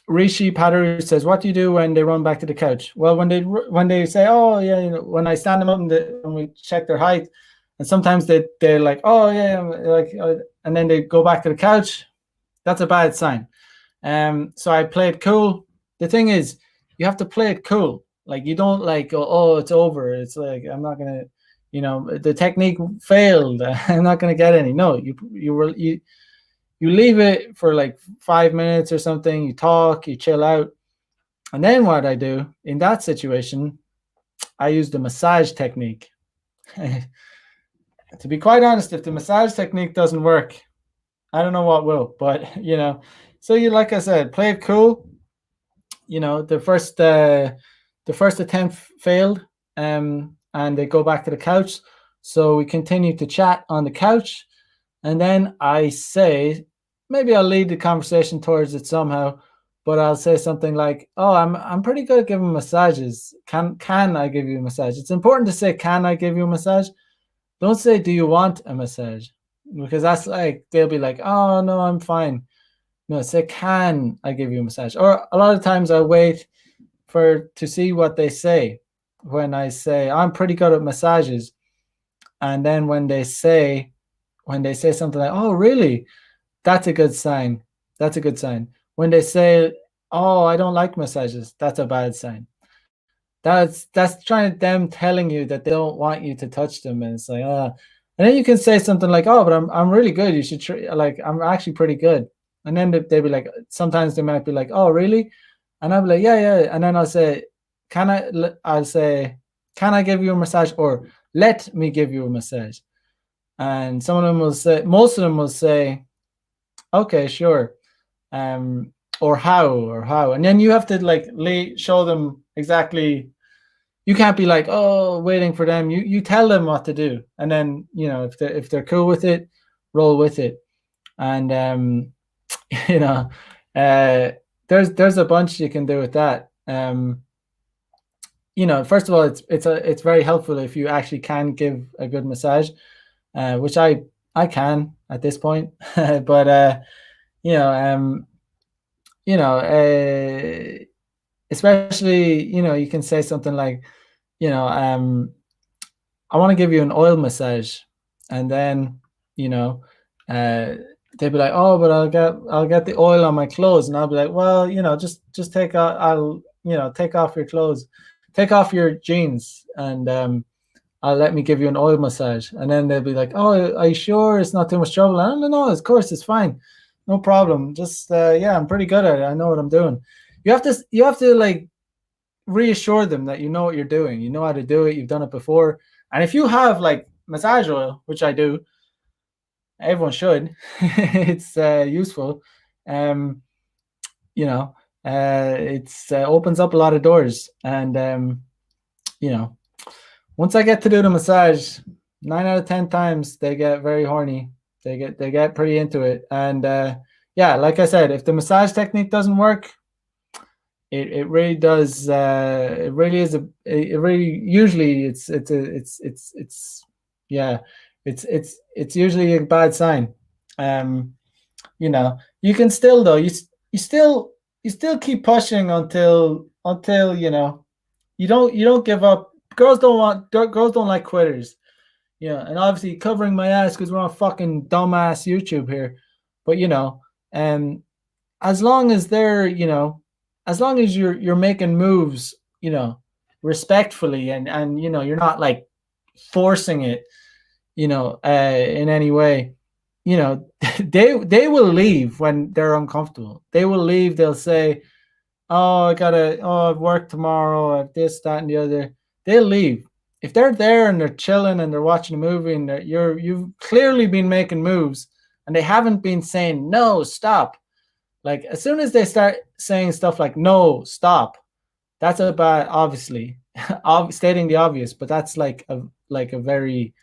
Rishi Padaru says, "What do you do when they run back to the couch?" Well, when they say, "Oh yeah," when I stand them up and we check their height, And sometimes they're like, oh yeah, like, and then they go back to the couch. That's a bad sign. So I play it cool. The thing is, you have to play it cool. Like you don't like go, oh, it's over. It's like I'm not gonna, the technique failed. I'm not gonna get any. No, you leave it for like 5 minutes or something. You talk, you chill out, and then what I do in that situation, I use the massage technique. To be quite honest, if the massage technique doesn't work, I don't know what will. But so you like I said, play it cool. The first attempt failed, and they go back to the couch. So we continue to chat on the couch, and then I say, maybe I'll lead the conversation towards it somehow, but I'll say something like, "Oh, I'm pretty good at giving massages. Can I give you a massage?" It's important to say, "Can I give you a massage?" Don't say, "Do you want a massage?" Because that's like they'll be like, "Oh no, I'm fine." No, say, "Can I give you a massage?" Or a lot of times I wait to see what they say when I say I'm pretty good at massages, and then when they say something like, "Oh, really?" That's a good sign. That's a good sign. When they say, "Oh, I don't like massages," that's a bad sign. That's trying them telling you that they don't want you to touch them, and it's like, and then you can say something like, "Oh, but I'm really good. You should like I'm actually pretty good." And then they'll be like, sometimes they might be like, "Oh, really?" And I'll be like, "Yeah, yeah." And then I'll say, I'll say, "Can I give you a massage?" Or "Let me give you a massage." And some of them will say, most of them will say, "Okay, sure." Um, or how, and then you have to like show them exactly. You can't be like, oh, waiting for them. You tell them what to do, and then if they're cool with it, roll with it. And you know, uh, there's a bunch you can do with that. First of all, it's very helpful if you actually can give a good massage, which I can at this point. But you know, um, you know, especially you can say something like, you know, I want to give you an oil massage, and then you know, uh, they'd be like, oh, but I'll get the oil on my clothes, and I'll be like, well, just take off, take off your clothes, take off your jeans, and I'll let me give you an oil massage, and then they'll be like, oh, are you sure it's not too much trouble? I don't know, of course it's fine, no problem. Just yeah, I'm pretty good at it. I know what I'm doing. You have to like reassure them that you know what you're doing. You know how to do it. You've done it before. And if you have like massage oil, which I do, everyone should. It's useful. Um, you know, it's opens up a lot of doors. And you know, once I get to do the massage, 9 out of 10 times they get very horny. They get pretty into it. And yeah, like I said, if the massage technique doesn't work, it really does. It really is it really usually it's yeah, it's usually a bad sign. Um, you can still though you still keep pushing until you don't give up. Girls don't like quitters. Yeah, and obviously covering my ass because we're on fucking dumbass YouTube here, but um, as long as as long as you're making moves, respectfully, and you're not like forcing it, in any way, they will leave when they're uncomfortable. They will leave. They'll say, "Oh, I've work tomorrow. I have this, that, and the other." They'll leave. If they're there and they're chilling and they're watching a movie and you've clearly been making moves and they haven't been saying no, stop. Like as soon as they start saying stuff like "no, stop," that's about obviously stating the obvious, but that's like a very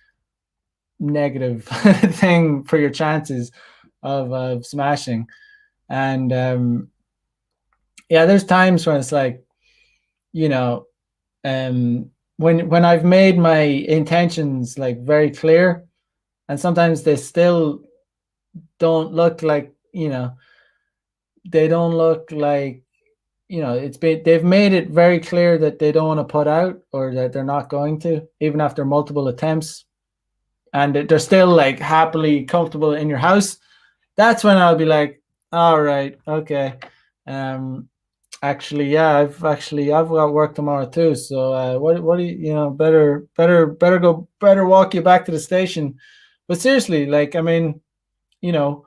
negative thing for your chances of smashing. And yeah, there's times when it's like, you know, um, when I've made my intentions like very clear, and sometimes they still don't look like, they don't look like, they've made it very clear that they don't want to put out or that they're not going to, even after multiple attempts. and they're still like happily comfortable in your house, that's when I'll be like, all right, okay. Um, actually, yeah, I've got work tomorrow too. So what do you better walk you back to the station. But seriously, like I mean, you know,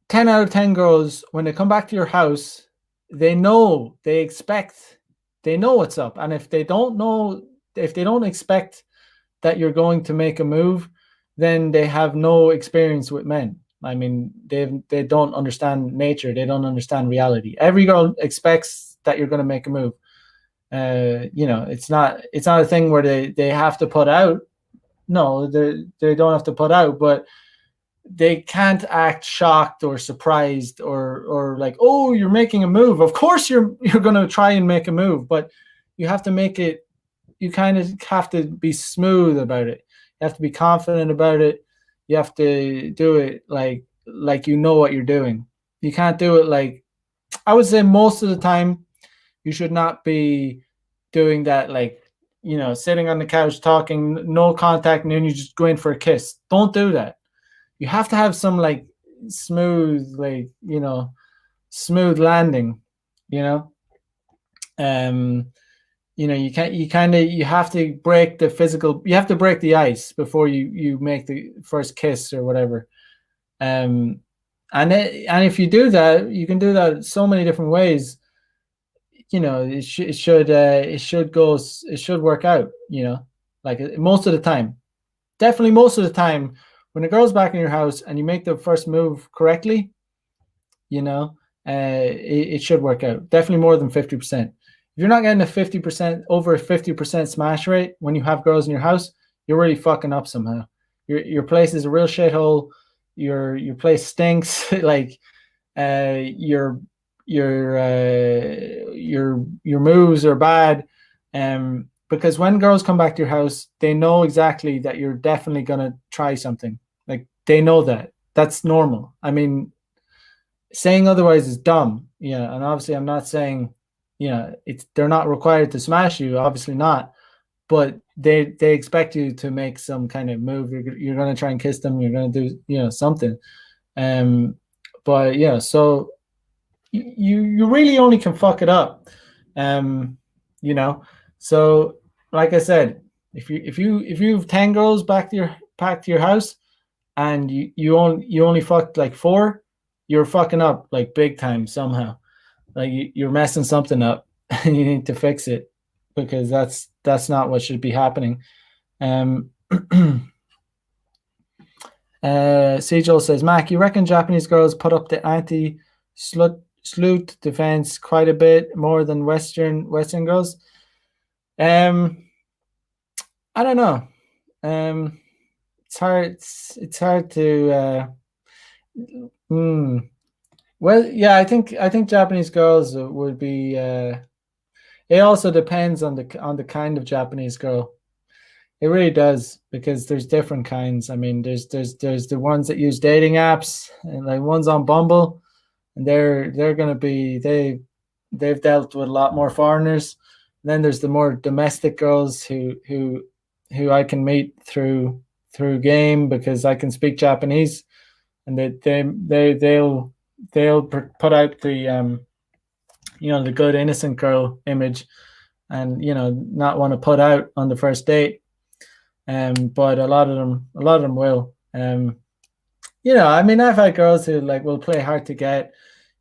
10 out of 10 girls when they come back to your house, they know what's up, and if they don't expect that you're going to make a move, then they have no experience with men. I mean, they don't understand nature. They don't understand reality. Every girl expects that you're going to make a move. It's not a thing where they have to put out. No, they don't have to put out, but they can't act shocked or surprised or like, oh, you're making a move. Of course you're going to try and make a move, but you have to make it. You kind of have to be smooth about it. You have to be confident about it. You have to do it like you know what you're doing. You can't do it like, I would say most of the time you should not be doing that, like, sitting on the couch talking, no contact, and then you just go in for a kiss. Don't do that. You have to have some like smooth, like, smooth landing, you know. Um you can't you kind of you have to break the physical, you have to break the ice before you make the first kiss or whatever. um and if you do that, you can do that so many different ways. It should work out, like most of the time. Definitely most of the time, when a girl's back in your house and you make the first move correctly, you know, it should work out. Definitely more than 50%. If you're not getting a 50%, over a 50% smash rate when you have girls in your house, you're really fucking up somehow. Your place is a real shithole. Your place stinks. Like your your moves are bad. Because when girls come back to your house, they know exactly that you're definitely gonna try something. Like they know that. That's normal. I mean, saying otherwise is dumb. Yeah, and obviously I'm not saying, they're not required to smash you, obviously not, but they expect you to make some kind of move. You're going to try and kiss them, you're going to do, something. Um but yeah, so you really only can fuck it up. Um you know, so like I said, if you have 10 girls back to your house, and you only fucked like 4, you're fucking up like big time somehow. Like you're messing something up, and you need to fix it, because that's not what should be happening. Um, Sejol says, Mac, you reckon Japanese girls put up the anti-slut defense quite a bit more than Western girls? I don't know. It's hard. It's hard to. Well, yeah, I think Japanese girls would be. It also depends on the kind of Japanese girl. It really does, because there's different kinds. I mean, there's the ones that use dating apps, and like ones on Bumble, and they're gonna be they've dealt with a lot more foreigners. And then there's the more domestic girls who I can meet through game, because I can speak Japanese, and they'll put out the the good innocent girl image, and not want to put out on the first date. But a lot of them will. I mean, I've had girls who like will play hard to get.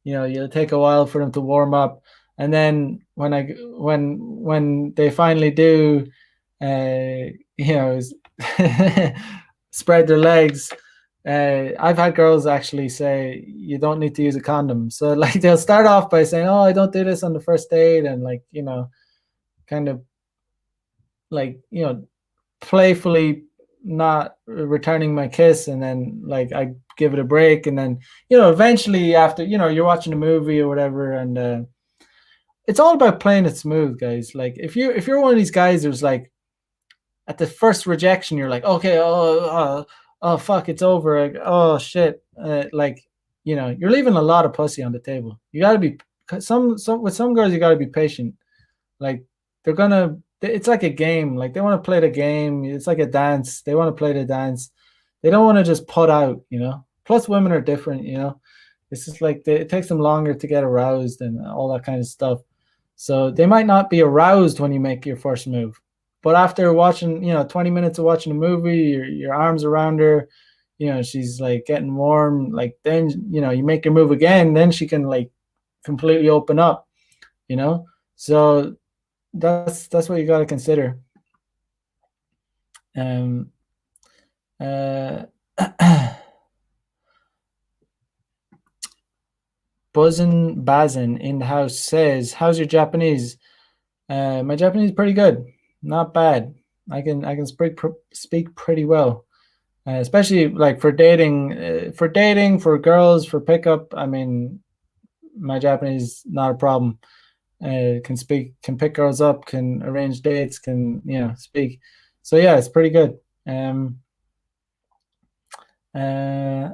You'll take a while for them to warm up, and then when they finally do, uh, you know, spread their legs. I've had girls actually say you don't need to use a condom. So like they'll start off by saying, "Oh, I don't do this on the first date," and like kind of like playfully not returning my kiss, and then like I give it a break, and then eventually after you're watching a movie or whatever, and it's all about playing it smooth, guys. Like if you're one of these guys who's like at the first rejection you're like, okay, oh fuck, it's over, like, oh shit, like you're leaving a lot of pussy on the table. You got to be some with some girls, you got to be patient. Like they're gonna it's like a game. Like they want to play the game. It's like a dance. They want to play the dance. They don't want to just put out, you know. Plus, women are different, you know. It's just like it takes them longer to get aroused and all that kind of stuff. So they might not be aroused when you make your first move, but after watching, 20 minutes of watching a movie, your arms around her, she's like getting warm. Like then, you make your move again, then she can like completely open up, you know. So that's what you got to consider. Um. Buzzin Bazin in the house says, "How's your Japanese?" My Japanese is pretty good, not bad. I can speak pretty well, especially like for dating, for girls, for pickup. I mean, my Japanese not a problem. Can pick girls up, can arrange dates, can speak. So yeah, it's pretty good. Uh,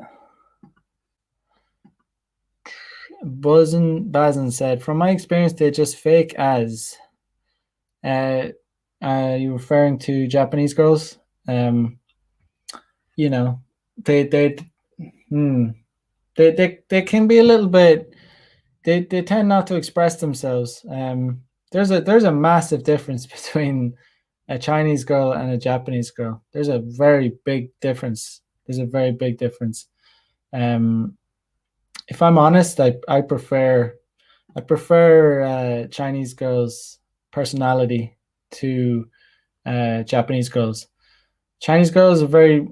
Buzzin Bazin said, "From my experience, they just fake as." Uh, you referring to Japanese girls? You know, they they hmm, they can be a little bit. They tend not to express themselves. There's a massive difference between a Chinese girl and a Japanese girl. There's a very big difference. There's a very big difference. Um, if I'm honest, I prefer Chinese girls' personality to Japanese girls. Chinese girls are very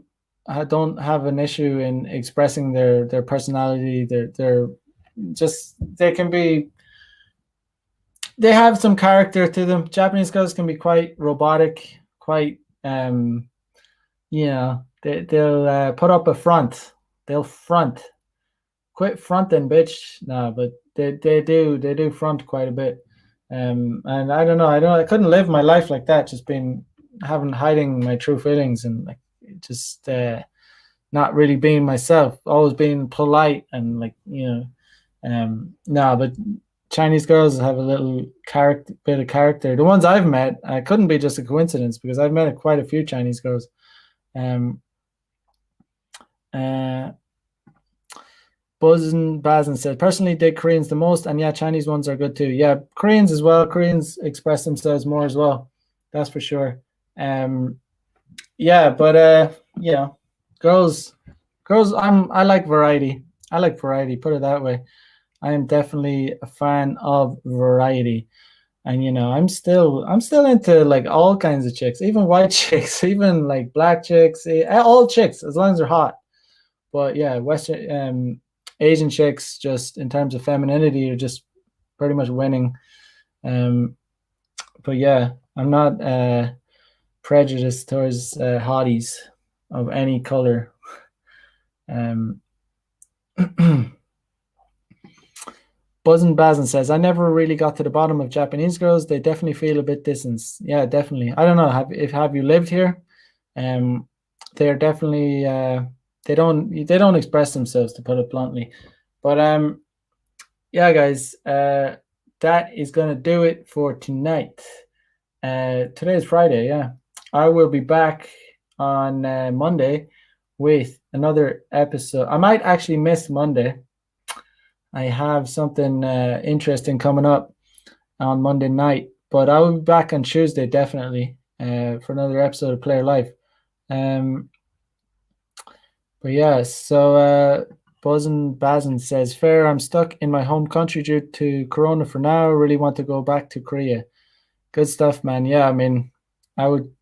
don't have an issue in expressing their personality. They're just they have some character to them. Japanese girls can be quite robotic, quite they'll put up a front. They'll front. Quit fronting, bitch. No, but they do front quite a bit. And I don't know. I couldn't live my life like that. Just being hiding my true feelings and like just not really being myself. Always being polite and like no, but Chinese girls have a little bit of character. The ones I've met, I couldn't be just a coincidence because I've met quite a few Chinese girls. Um, uh, Buzzin Bazin said, personally dig Koreans the most, and yeah, Chinese ones are good too. Yeah, Koreans as well. Koreans express themselves more as well. That's for sure. Yeah, but girls, I like variety. I like variety. Put it that way. I am definitely a fan of variety. And I'm still into like all kinds of chicks, even white chicks, even like black chicks, all chicks, as long as they're hot. But yeah, Western Asian chicks, just in terms of femininity, are just pretty much winning. But yeah, I'm not prejudiced towards hotties of any color. Um, Buzzin Bazin says, I never really got to the bottom of Japanese girls. They definitely feel a bit distant. Yeah, definitely. I don't know. Have you lived here? They're definitely they don't express themselves, to put it bluntly. But yeah, guys, that is gonna do it for tonight. Today is Friday. Yeah, I will be back on Monday with another episode. I might actually miss Monday. I have something interesting coming up on Monday night, but I will be back on Tuesday definitely for another episode of Player Life. But yeah, so Buzzin Bazin says, fair, I'm stuck in my home country due to Corona for now. Really want to go back to Korea. Good stuff, man. Yeah, I mean, I would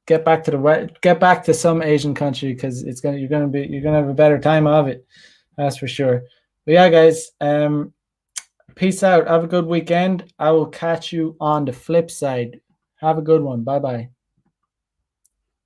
get back to some Asian country because you're gonna have a better time of it. That's for sure. But yeah, guys, peace out. Have a good weekend. I will catch you on the flip side. Have a good one. Bye bye.